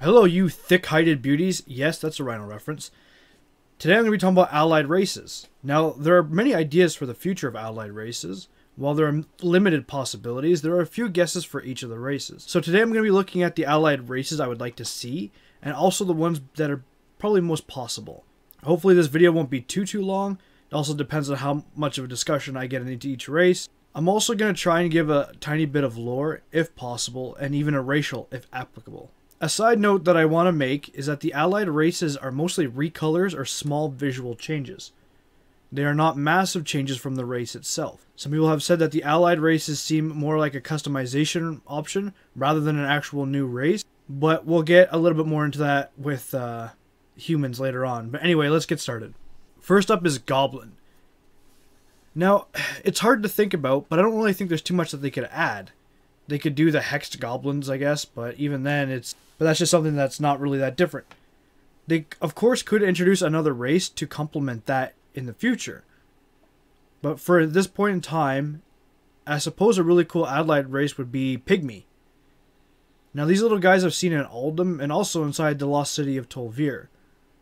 Hello, you thick-hided beauties. Yes, that's a Rhino reference. Today I'm going to be talking about allied races. Now, there are many ideas for the future of allied races. While there are limited possibilities, there are a few guesses for each of the races. So today I'm going to be looking at the allied races I would like to see, and also the ones that are probably most possible. Hopefully this video won't be too long. It also depends on how much of a discussion I get into each race. I'm also going to try and give a tiny bit of lore, if possible, and even a racial, if applicable. A side note that I want to make is that the allied races are mostly recolors or small visual changes. They are not massive changes from the race itself. Some people have said that the allied races seem more like a customization option rather than an actual new race, but we'll get a little bit more into that with humans later on. But anyway, let's get started. First up is Goblin. Now, it's hard to think about, but I don't really think there's too much that they could add. They could do the hexed goblins, I guess, but even then but that's just something that's not really that different. They, of course, could introduce another race to complement that in the future. But for this point in time, I suppose a really cool allied race would be Pygmy. Now, these little guys I've seen in Uldum and also inside the Lost City of Tol'vir.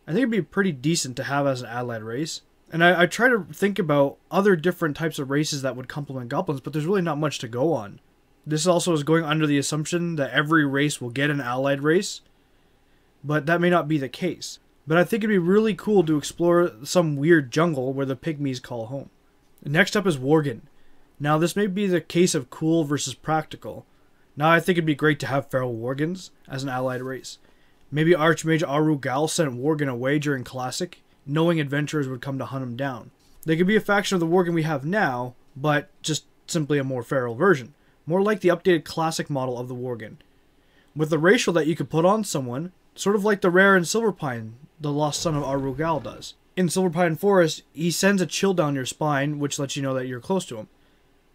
I think it'd be pretty decent to have as an allied race. And I try to think about other different types of races that would complement goblins, but there's really not much to go on. This also is going under the assumption that every race will get an allied race, but that may not be the case. But I think it'd be really cool to explore some weird jungle where the pygmies call home. Next up is Worgen. Now this may be the case of cool versus practical. Now I think it'd be great to have feral Worgens as an allied race. Maybe Archmage Arugal sent Worgen away during Classic, knowing adventurers would come to hunt him down. They could be a faction of the Worgen we have now, but just simply a more feral version. More like the updated Classic model of the Worgen. With the racial that you could put on someone, sort of like the rare in Silverpine, the lost son of Arugal does. In Silverpine Forest, he sends a chill down your spine, which lets you know that you're close to him.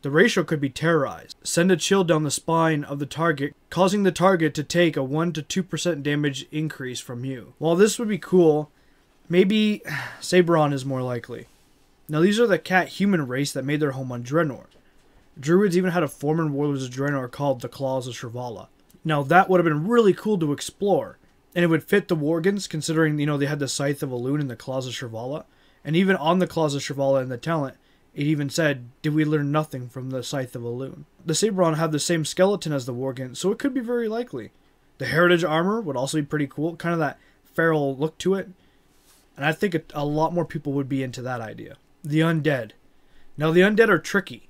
The racial could be terrorized. Send a chill down the spine of the target, causing the target to take a 1 to 2% damage increase from you. While this would be cool, maybe Sabron is more likely. Now these are the cat-human race that made their home on Draenor. Druids even had a form in Warlords of Draenor called the Claws of Shirvallah. Now that would have been really cool to explore, and it would fit the Worgens considering, they had the Scythe of Elune and the Claws of Shirvallah. And even on the Claws of Shirvallah in the talent, it even said, did we learn nothing from the Scythe of Elune? The Sabron have the same skeleton as the Worgen, so it could be very likely. The Heritage armor would also be pretty cool, kind of that feral look to it. And I think a lot more people would be into that idea. The Undead. Now the Undead are tricky,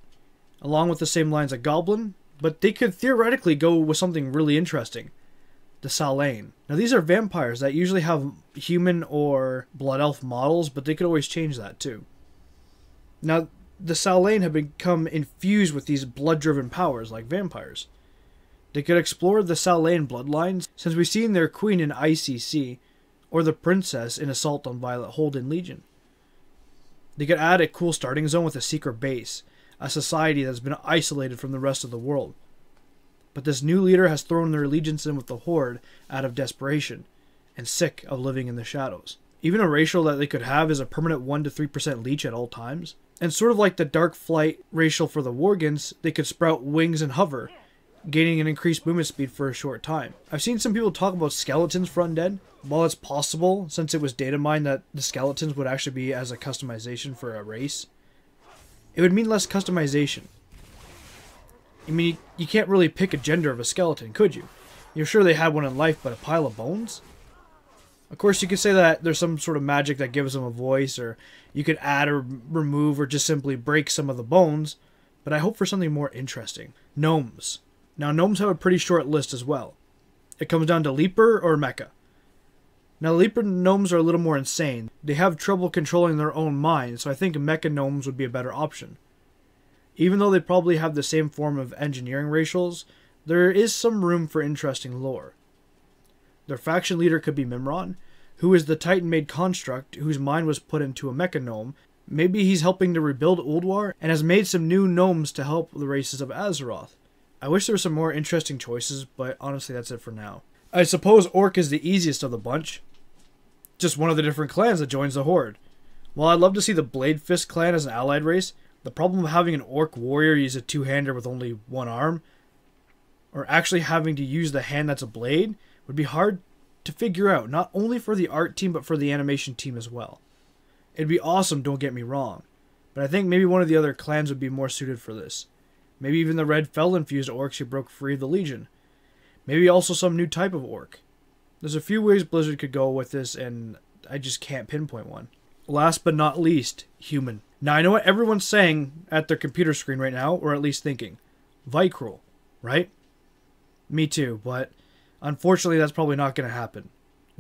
along with the same lines as Goblin, but they could theoretically go with something really interesting. The Salain. Now these are vampires that usually have human or blood elf models, but they could always change that too. Now the Salain have become infused with these blood-driven powers like vampires. They could explore the Salain bloodlines, since we've seen their queen in ICC, or the princess in Assault on Violet Hold in Legion. They could add a cool starting zone with a secret base, a society that's been isolated from the rest of the world. But this new leader has thrown their allegiance in with the Horde out of desperation, and sick of living in the shadows. Even a racial that they could have is a permanent 1 to 3% leech at all times. And sort of like the Dark Flight racial for the Worgens, they could sprout wings and hover, gaining an increased movement speed for a short time. I've seen some people talk about skeletons for undead. While it's possible, since it was data mined, that the skeletons would actually be as a customization for a race, it would mean less customization. I mean, you can't really pick a gender of a skeleton, could you? You're sure they had one in life, but a pile of bones? Of course, you could say that there's some sort of magic that gives them a voice, or you could add or remove or just simply break some of the bones, but I hope for something more interesting. Gnomes. Now, gnomes have a pretty short list as well. It comes down to Leaper or Mecha. Now, Leaper gnomes are a little more insane. They have trouble controlling their own minds, so I think Mecha gnomes would be a better option. Even though they probably have the same form of engineering racials, there is some room for interesting lore. Their faction leader could be Mimron, who is the Titan-made construct whose mind was put into a Mecha gnome. Maybe he's helping to rebuild Ulduar and has made some new gnomes to help the races of Azeroth. I wish there were some more interesting choices, but honestly that's it for now. I suppose Orc is the easiest of the bunch. Just one of the different clans that joins the Horde. While I'd love to see the Blade Fist clan as an allied race, the problem of having an Orc warrior use a two-hander with only one arm, or actually having to use the hand that's a blade, would be hard to figure out, not only for the art team, but for the animation team as well. It'd be awesome, don't get me wrong, but I think maybe one of the other clans would be more suited for this. Maybe even the red fell-infused orcs who broke free of the Legion. Maybe also some new type of orc. There's a few ways Blizzard could go with this, and I just can't pinpoint one. Last but not least, human. Now, I know what everyone's saying at their computer screen right now, or at least thinking. Vrykul, right? Me too, but unfortunately that's probably not going to happen.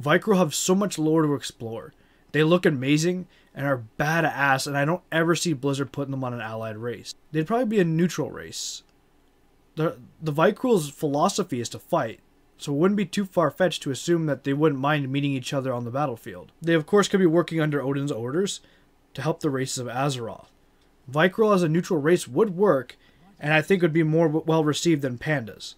Vrykul have so much lore to explore. They look amazing and are badass, and I don't ever see Blizzard putting them on an allied race. They'd probably be a neutral race. The Vrykul's philosophy is to fight, so it wouldn't be too far-fetched to assume that they wouldn't mind meeting each other on the battlefield. They of course could be working under Odin's orders to help the races of Azeroth. Vrykul as a neutral race would work, and I think would be more well received than pandas.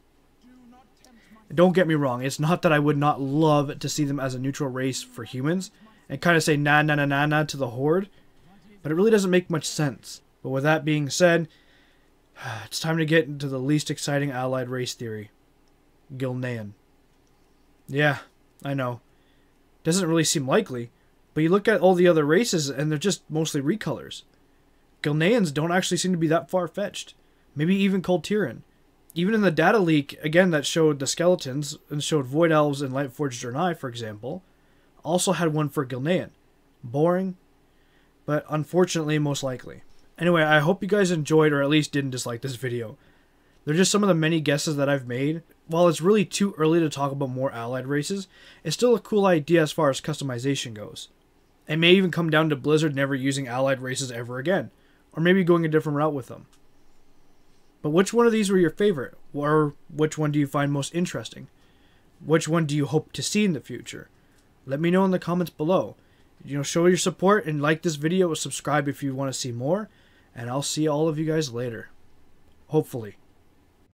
Don't get me wrong, it's not that I would not love to see them as a neutral race for humans, and kind of say nah nah nah nah nah to the Horde, but it really doesn't make much sense. But with that being said, it's time to get into the least exciting allied race theory. Gilnean. Yeah, I know. Doesn't really seem likely, but you look at all the other races and they're just mostly recolors. Gilneans don't actually seem to be that far-fetched. Maybe even Kul Tiran. Even in the data leak, again, that showed the skeletons and showed Void Elves and Lightforged Draenei, for example, also had one for Gilnean. Boring, but unfortunately most likely. Anyway, I hope you guys enjoyed or at least didn't dislike this video. They're just some of the many guesses that I've made. While it's really too early to talk about more allied races, it's still a cool idea as far as customization goes. It may even come down to Blizzard never using allied races ever again, or maybe going a different route with them. But which one of these were your favorite? Or which one do you find most interesting? Which one do you hope to see in the future? Let me know in the comments below. Show your support and like this video, subscribe if you want to see more, and I'll see all of you guys later. Hopefully.